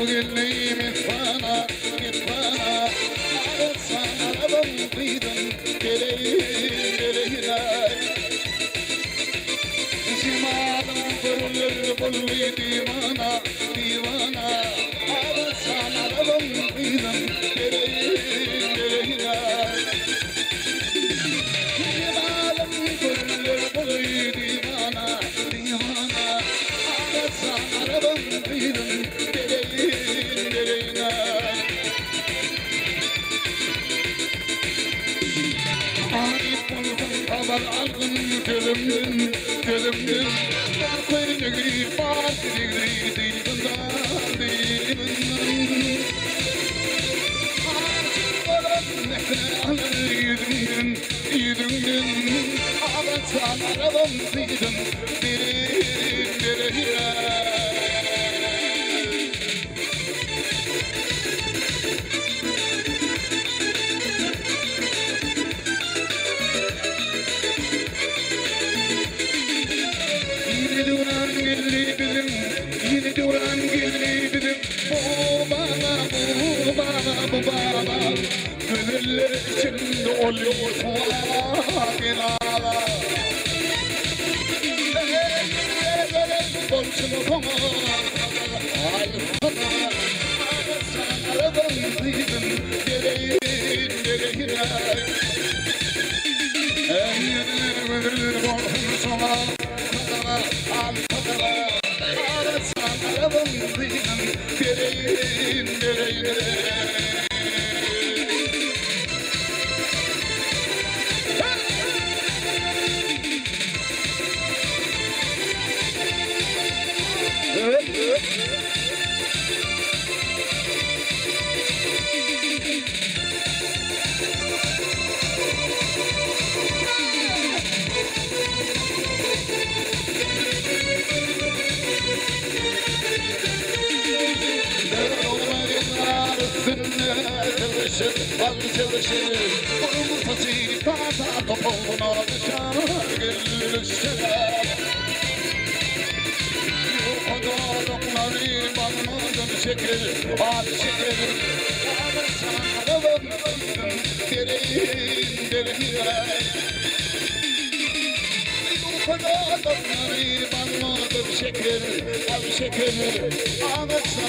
güleyim bana, git bana. Arasam arabam kıydım, gereğine. Zimalım fırlır bulvi divana, divana. Arasam arabam kıydım, gereğine. Zimalım fırlır bulvi divana, divana. Arasam arabam kıydım, gereğine. Arif buldum kabar aldım gülümdüm, gülümdüm. Kuyruğu gibi bağırdı dilbından, dilbından. Arif olam nefne alır yüzümdüm, yüzümdüm. Ağlatsan arabam kıydım, direğine. Yine duran geldi bizim, yine duran geldi bizim. Bu bana, bu bana, bu bana. Gönüller içinde oluyor fuakinalar. Bolçunu komar, ay komar. Arasana arabanı kıydım, gereğine. Eğlenir borcunu sola. Arasam arabam kıydım, gereğine. Çalışır, onun fasili kata topalına dışarı gelişler. Yukarıdakileri bakmadan şeker, hadi şeker. Arasana arabanı kıydım, gereğine. Yukarıdakileri bakmadan şeker, hadi şeker. Arasana